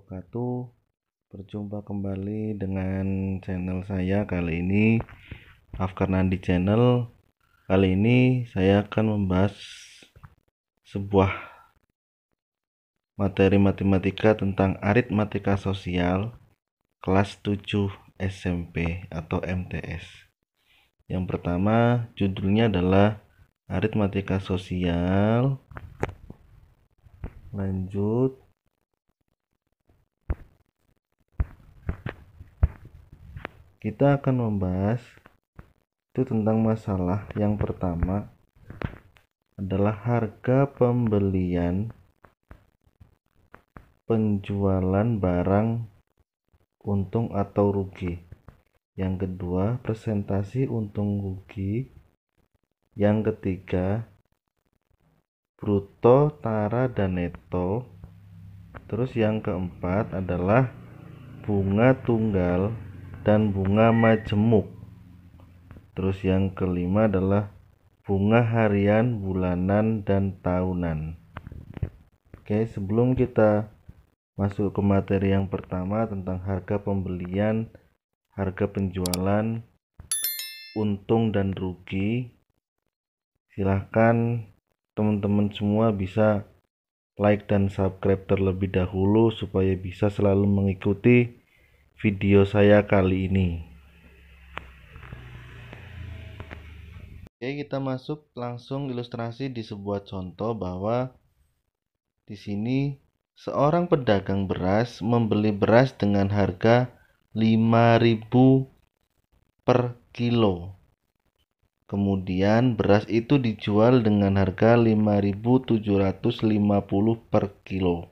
wabarakatuh. Berjumpa kembali dengan channel saya kali ini, Afkar Nandi Channel. Kali ini saya akan membahas sebuah materi matematika tentang aritmatika sosial kelas 7 SMP atau MTS. Yang pertama, judulnya adalah aritmatika sosial. Lanjut. Kita akan membahas itu tentang masalah yang pertama adalah harga pembelian penjualan barang untung atau rugi. Yang kedua, presentasi untung rugi. Yang ketiga, bruto, tara, dan neto. Terus yang keempat adalah bunga tunggal dan bunga majemuk. Terus yang kelima adalah bunga harian, bulanan, dan tahunan. Oke, sebelum kita masuk ke materi yang pertama tentang harga pembelian, harga penjualan, untung dan rugi, silahkan teman-teman semua bisa like dan subscribe terlebih dahulu supaya bisa selalu mengikuti video saya kali ini. Oke, kita masuk langsung ilustrasi di sebuah contoh bahwa di sini seorang pedagang beras membeli beras dengan harga 5.000 per kilo. Kemudian beras itu dijual dengan harga 5.750 per kilo.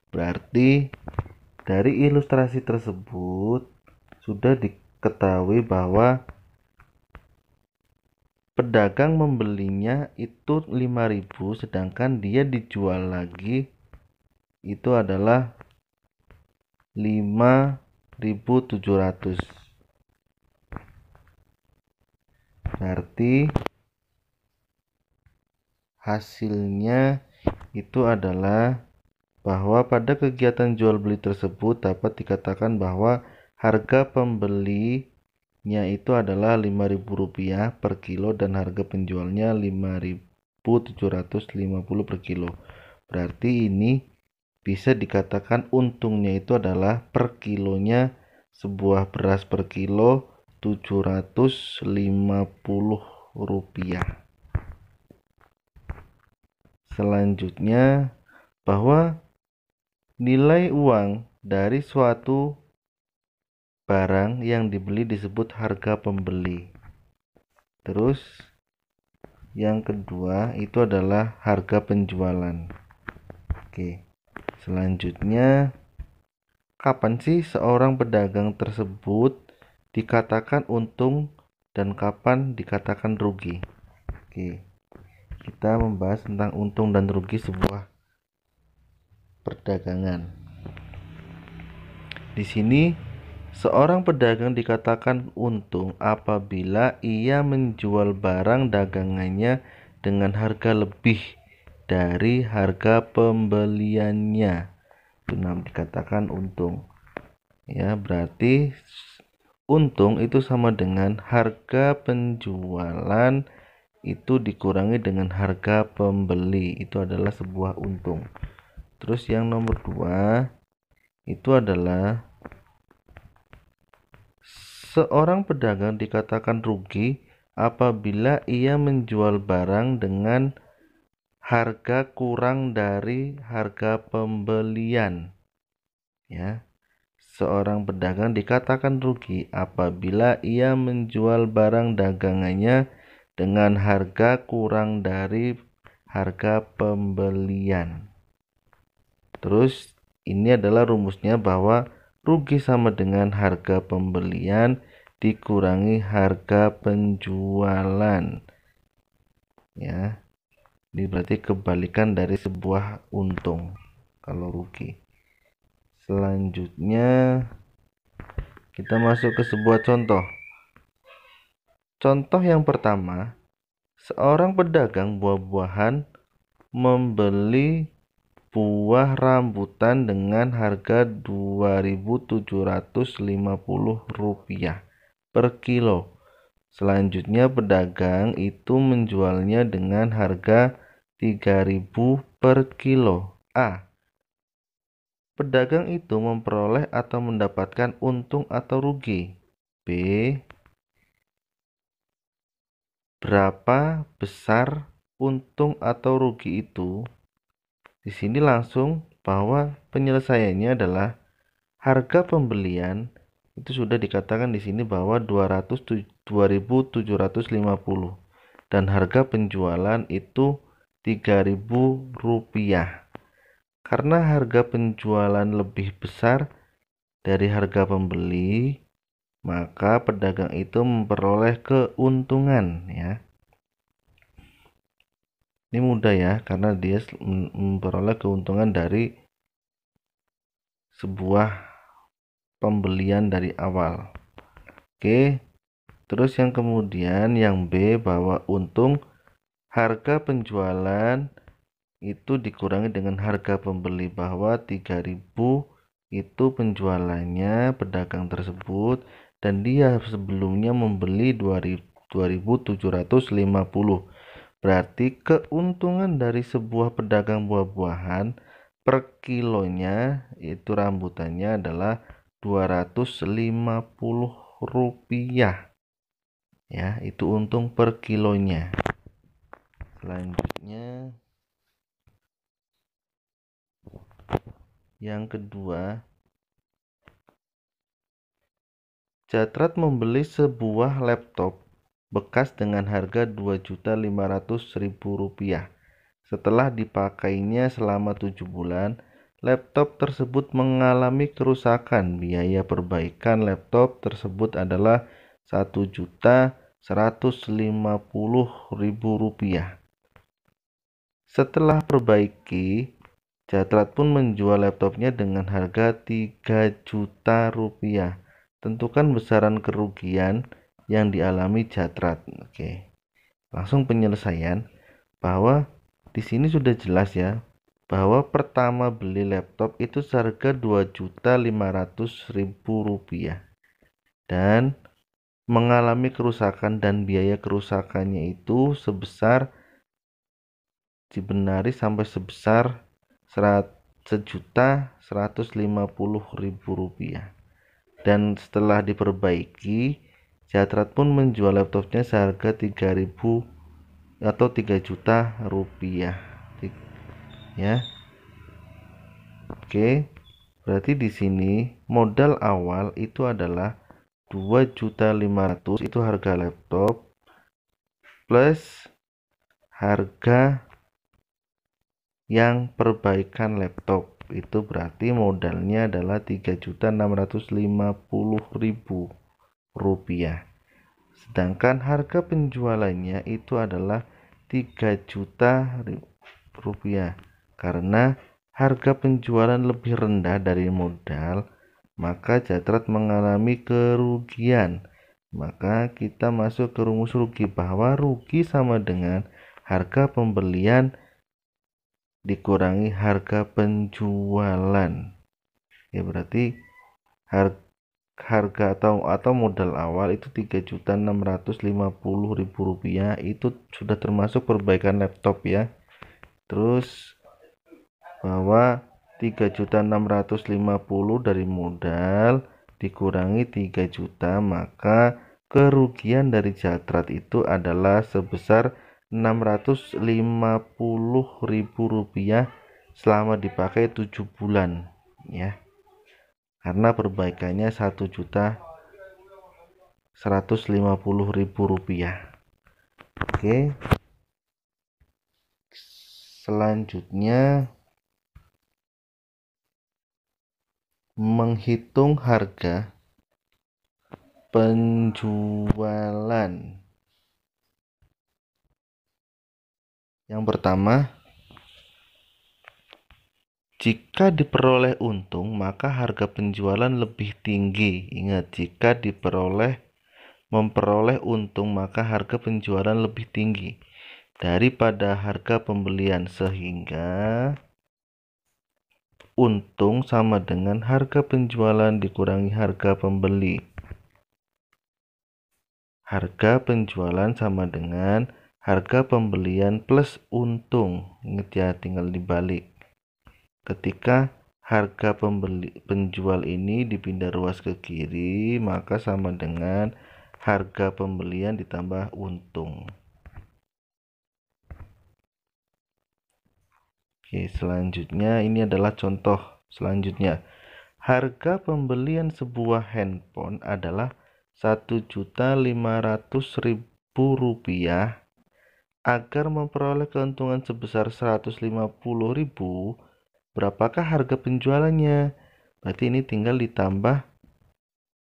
Berarti dari ilustrasi tersebut sudah diketahui bahwa pedagang membelinya itu 5.000, sedangkan dia dijual lagi itu adalah 5.700. Berarti hasilnya itu adalah bahwa pada kegiatan jual beli tersebut dapat dikatakan bahwa harga pembelinya itu adalah Rp5.000 per kilo dan harga penjualnya 5.750 per kilo. Berarti ini bisa dikatakan untungnya itu adalah per kilonya sebuah beras per kilo Rp750. Selanjutnya, bahwa nilai uang dari suatu barang yang dibeli disebut harga pembeli. Terus yang kedua itu adalah harga penjualan. Oke. Selanjutnya, kapan sih seorang pedagang tersebut dikatakan untung dan kapan dikatakan rugi? Oke. Kita membahas tentang untung dan rugi sebuah perdagangan. Di sini seorang pedagang dikatakan untung apabila ia menjual barang dagangannya dengan harga lebih dari harga pembeliannya. Itu dikatakan untung. Ya, berarti untung itu sama dengan harga penjualan itu dikurangi dengan harga pembeli, itu adalah sebuah untung. Terus yang nomor 2 itu adalah seorang pedagang dikatakan rugi apabila ia menjual barang dengan harga kurang dari harga pembelian. Ya. Seorang pedagang dikatakan rugi apabila ia menjual barang dagangannya dengan harga kurang dari harga pembelian. Terus ini adalah rumusnya bahwa rugi sama dengan harga pembelian dikurangi harga penjualan. Ya. Ini berarti kebalikan dari sebuah untung kalau rugi. Selanjutnya kita masuk ke sebuah contoh. Contoh yang pertama, seorang pedagang buah-buahan membeli sebuah rambutan dengan harga Rp2.750 per kilo. Selanjutnya pedagang itu menjualnya dengan harga Rp3.000 per kilo. A. Pedagang itu memperoleh atau mendapatkan untung atau rugi. B. Berapa besar untung atau rugi itu? Di sini langsung bahwa penyelesaiannya adalah harga pembelian itu sudah dikatakan di sini bahwa Rp2.750 dan harga penjualan itu Rp3.000. Karena harga penjualan lebih besar dari harga pembeli, maka pedagang itu memperoleh keuntungan ya. Ini mudah ya, karena dia memperoleh keuntungan dari sebuah pembelian dari awal. Oke, terus yang kemudian yang B, bahwa untung harga penjualan itu dikurangi dengan harga pembeli, bahwa 3.000 itu penjualannya pedagang tersebut dan dia sebelumnya membeli 2.750. Berarti keuntungan dari sebuah pedagang buah-buahan per kilonya itu rambutannya adalah Rp250 ya, itu untung per kilonya. Selanjutnya yang kedua, Jatrat membeli sebuah laptop bekas dengan harga Rp2.500.000. Setelah dipakainya selama 7 bulan, laptop tersebut mengalami kerusakan. Biaya perbaikan laptop tersebut adalah Rp1.150.000. Setelah perbaiki, Jatrat pun menjual laptopnya dengan harga Rp3 juta. Tentukan besaran kerugian yang dialami Jatrat. Oke. Langsung penyelesaian bahwa di sini sudah jelas ya bahwa pertama beli laptop itu seharga Rp2.500.000 dan mengalami kerusakan dan biaya kerusakannya itu sebesar dibenari sampai sebesar Rp1.150.000 dan setelah diperbaiki Jatrat pun menjual laptopnya seharga 3.000 atau Rp3 juta ya. Oke, berarti di sini modal awal itu adalah 2.500.000 itu harga laptop plus harga yang perbaikan laptop, itu berarti modalnya adalah Rp3.650.000. Sedangkan harga penjualannya itu adalah Rp3 juta karena harga penjualan lebih rendah dari modal, maka Jatrat mengalami kerugian. Maka kita masuk ke rumus rugi, bahwa rugi sama dengan harga pembelian dikurangi harga penjualan ya, berarti harga atau modal awal itu Rp3.650.000 itu sudah termasuk perbaikan laptop ya. Terus bahwa 3.650.000 dari modal dikurangi 3 juta, maka kerugian dari Jatrat itu adalah sebesar Rp650.000 selama dipakai 7 bulan ya, karena perbaikannya Rp1.150.000. Oke, selanjutnya menghitung harga penjualan. Yang pertama, jika diperoleh untung, maka harga penjualan lebih tinggi. Ingat, jika memperoleh untung, maka harga penjualan lebih tinggi daripada harga pembelian, sehingga untung sama dengan harga penjualan dikurangi harga pembeli. Harga penjualan sama dengan harga pembelian plus untung. Ingat ya, tinggal dibalik. Ketika harga penjual ini dipindah ruas ke kiri, maka sama dengan harga pembelian ditambah untung. Oke, selanjutnya ini adalah contoh selanjutnya. Harga pembelian sebuah handphone adalah Rp1.500.000. Agar memperoleh keuntungan sebesar Rp150.000, berapakah harga penjualannya? Berarti ini tinggal ditambah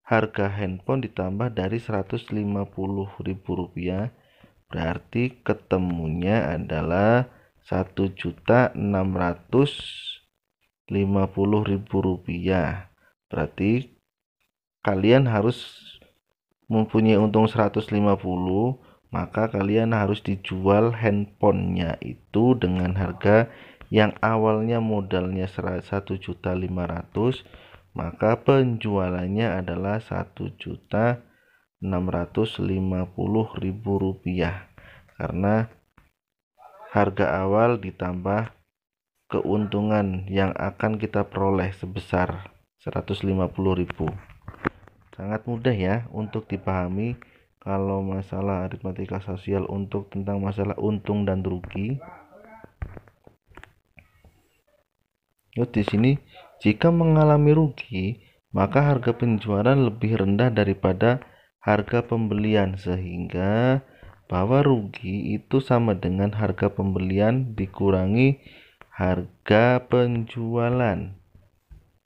harga handphone ditambah dari Rp150.000, berarti ketemunya adalah Rp1.650.000. Berarti kalian harus mempunyai untung 150, maka kalian harus dijual handphonenya itu dengan harga yang awalnya modalnya Rp1.500.000, maka penjualannya adalah Rp1.650.000, karena harga awal ditambah keuntungan yang akan kita peroleh sebesar Rp150.000. Sangat mudah ya untuk dipahami kalau masalah aritmatika sosial untuk tentang masalah untung dan rugi. Di sini, jika mengalami rugi, maka harga penjualan lebih rendah daripada harga pembelian, sehingga bahwa rugi itu sama dengan harga pembelian dikurangi harga penjualan.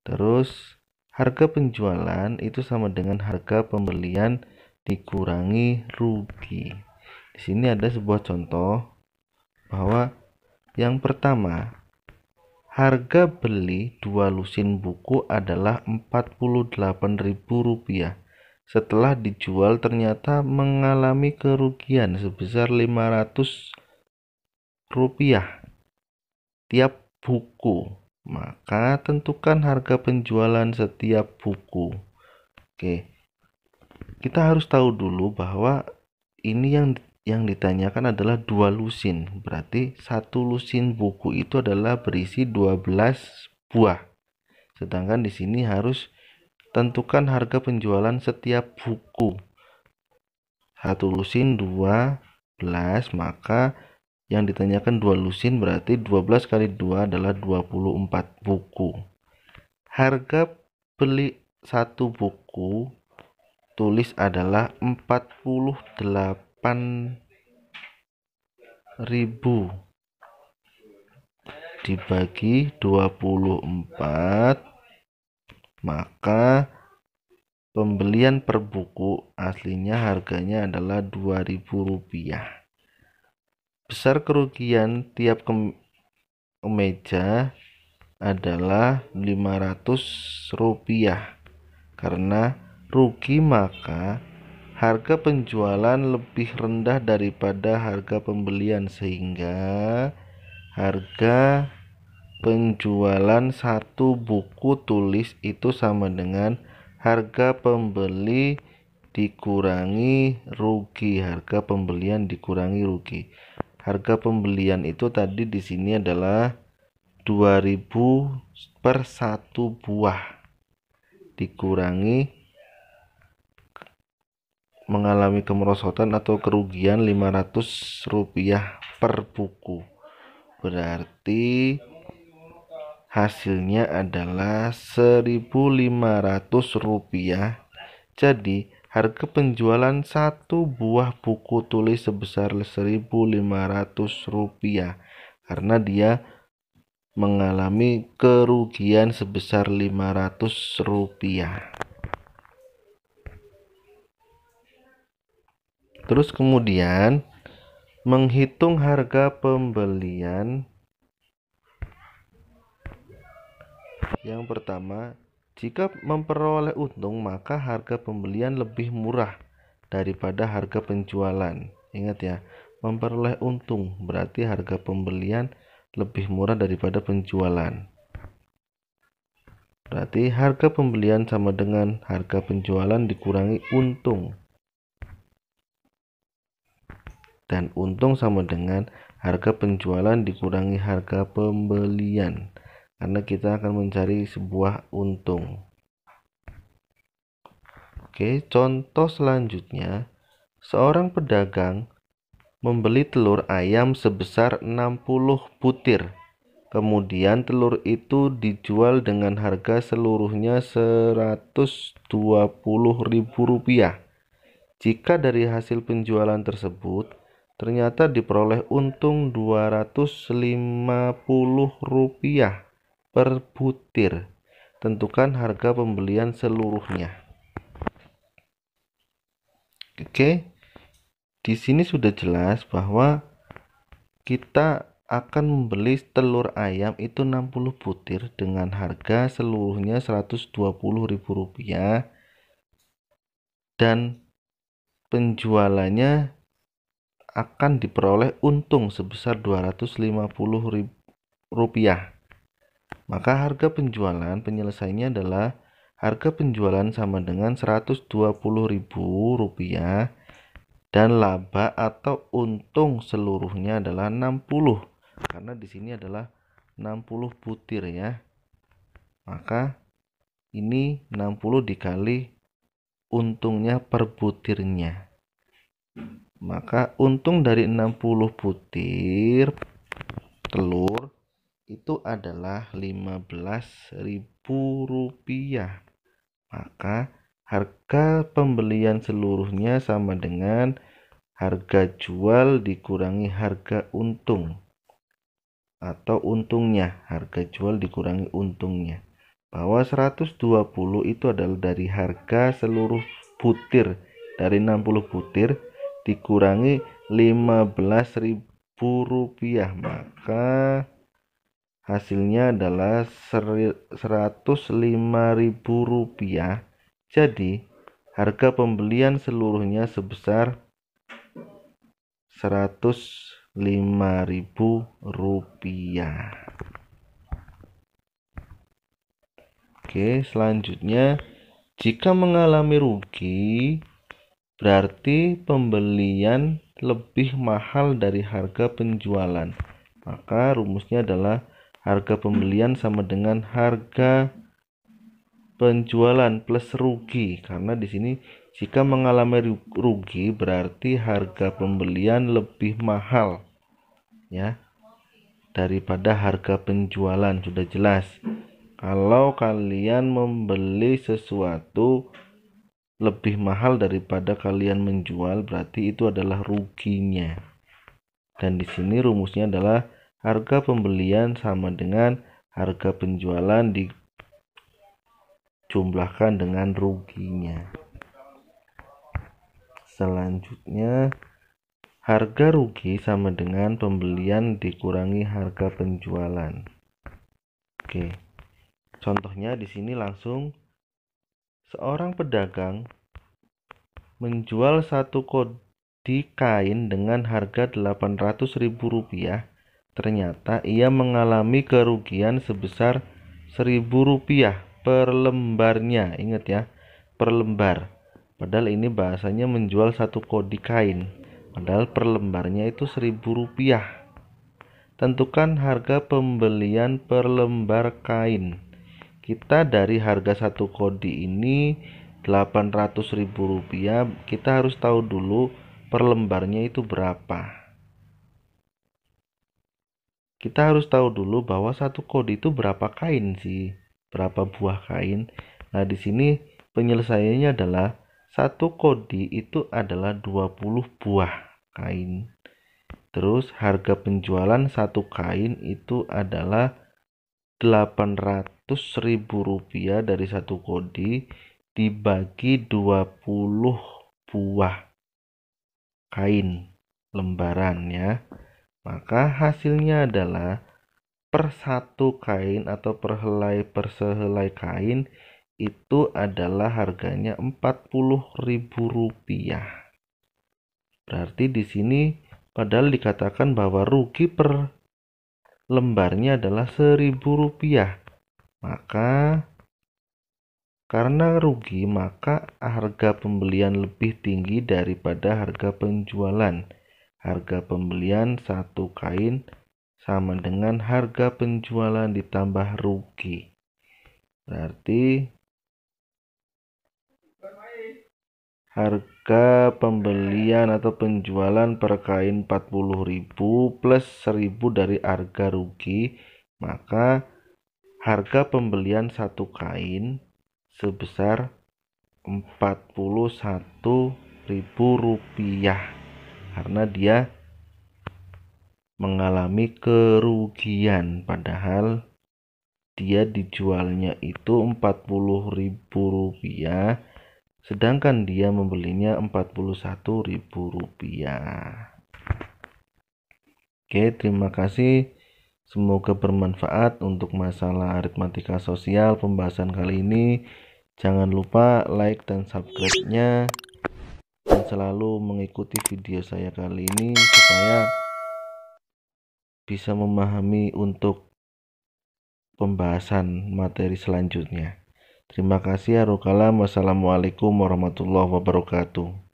Terus harga penjualan itu sama dengan harga pembelian dikurangi rugi. Di sini ada sebuah contoh bahwa yang pertama, harga beli 2 lusin buku adalah Rp48.000. Setelah dijual ternyata mengalami kerugian sebesar Rp500 tiap buku. Maka tentukan harga penjualan setiap buku. Oke, kita harus tahu dulu bahwa ini yang ditanyakan adalah 2 lusin. Berarti 1 lusin buku itu adalah berisi 12 buah. Sedangkan di sini harus tentukan harga penjualan setiap buku. 1 lusin 12, maka yang ditanyakan 2 lusin berarti 12 kali 2 adalah 24 buku. Harga beli 1 buku tulis adalah 48.000 dibagi 24, maka pembelian per buku aslinya harganya adalah Rp2.000. Besar kerugian tiap kemeja adalah Rp500. Karena rugi maka harga penjualan lebih rendah daripada harga pembelian, sehingga harga penjualan 1 buku tulis itu sama dengan harga pembeli dikurangi rugi, harga pembelian dikurangi rugi. Harga pembelian itu tadi di sini adalah 2.000 per 1 buah dikurangi mengalami kemerosotan atau kerugian Rp500 per buku. Berarti hasilnya adalah Rp1.500. Jadi harga penjualan 1 buah buku tulis sebesar Rp1.500 karena dia mengalami kerugian sebesar Rp500. Terus kemudian menghitung harga pembelian. Yang pertama, jika memperoleh untung maka harga pembelian lebih murah daripada harga penjualan. Ingat ya, memperoleh untung berarti harga pembelian lebih murah daripada penjualan. Berarti harga pembelian sama dengan harga penjualan dikurangi untung. Dan untung sama dengan harga penjualan dikurangi harga pembelian. Karena kita akan mencari sebuah untung. Oke, contoh selanjutnya. Seorang pedagang membeli telur ayam sebesar 60 butir. Kemudian telur itu dijual dengan harga seluruhnya Rp120.000. Jika dari hasil penjualan tersebut ternyata diperoleh untung Rp250 per butir, tentukan harga pembelian seluruhnya. Oke, di sini sudah jelas bahwa kita akan membeli telur ayam itu 60 butir dengan harga seluruhnya Rp120.000 dan penjualannya akan diperoleh untung sebesar Rp250.000. Maka harga penjualan penyelesaiannya adalah harga penjualan sama dengan Rp120.000 dan laba atau untung seluruhnya adalah 60. Karena di sini adalah 60 butir ya. Maka ini 60 dikali untungnya per butirnya. Maka untung dari 60 butir telur itu adalah Rp15.000. Maka harga pembelian seluruhnya sama dengan harga jual dikurangi harga untung. Atau untungnya, harga jual dikurangi untungnya. Bahwa 120 itu adalah dari harga seluruh butir dari 60 butir dikurangi Rp15.000, maka hasilnya adalah Rp105.000. Jadi harga pembelian seluruhnya sebesar Rp105.000. Oke, selanjutnya jika mengalami rugi berarti pembelian lebih mahal dari harga penjualan. Maka rumusnya adalah harga pembelian sama dengan harga penjualan plus rugi. Karena di sini jika mengalami rugi berarti harga pembelian lebih mahal ya daripada harga penjualan. Sudah jelas. Kalau kalian membeli sesuatu lebih mahal daripada kalian menjual, berarti itu adalah ruginya. Dan di sini rumusnya adalah harga pembelian sama dengan harga penjualan dijumlahkan dengan ruginya. Selanjutnya, harga rugi sama dengan pembelian dikurangi harga penjualan. Oke. Contohnya di sini langsung seorang pedagang menjual satu kodi kain dengan harga Rp800.000. Ternyata ia mengalami kerugian sebesar Rp1.000 per lembarnya. Ingat ya, per lembar. Padahal ini bahasanya menjual satu kodi kain. Padahal per lembarnya itu Rp1.000. Tentukan harga pembelian per lembar kain. Kita dari harga satu kodi ini Rp800.000, kita harus tahu dulu per lembarnya itu berapa. Kita harus tahu dulu bahwa satu kodi itu berapa kain sih, berapa buah kain. Nah, di sini penyelesaiannya adalah satu kodi itu adalah 20 buah kain. Terus harga penjualan satu kain itu adalah Rp800.000 dari satu kodi dibagi 20 buah kain lembaran ya. Maka hasilnya adalah per satu kain atau per sehelai kain itu adalah harganya Rp40.000. Berarti di sini padahal dikatakan bahwa rugi per lembarnya adalah Rp1.000. Maka Karena rugi, maka harga pembelian lebih tinggi daripada harga penjualan. Harga pembelian satu kain sama dengan harga penjualan ditambah rugi. Berarti harga pembelian atau penjualan per kain 40.000 plus 1.000 dari harga rugi, maka harga pembelian satu kain sebesar 41.000 rupiah karena dia mengalami kerugian, padahal dia dijualnya itu 40.000 rupiah, sedangkan dia membelinya 41.000 rupiah. Oke, terima kasih. Semoga bermanfaat untuk masalah aritmatika sosial pembahasan kali ini. Jangan lupa like dan subscribe-nya, dan selalu mengikuti video saya kali ini supaya bisa memahami untuk pembahasan materi selanjutnya. Terima kasih. Wassalamualaikum warahmatullahi wabarakatuh.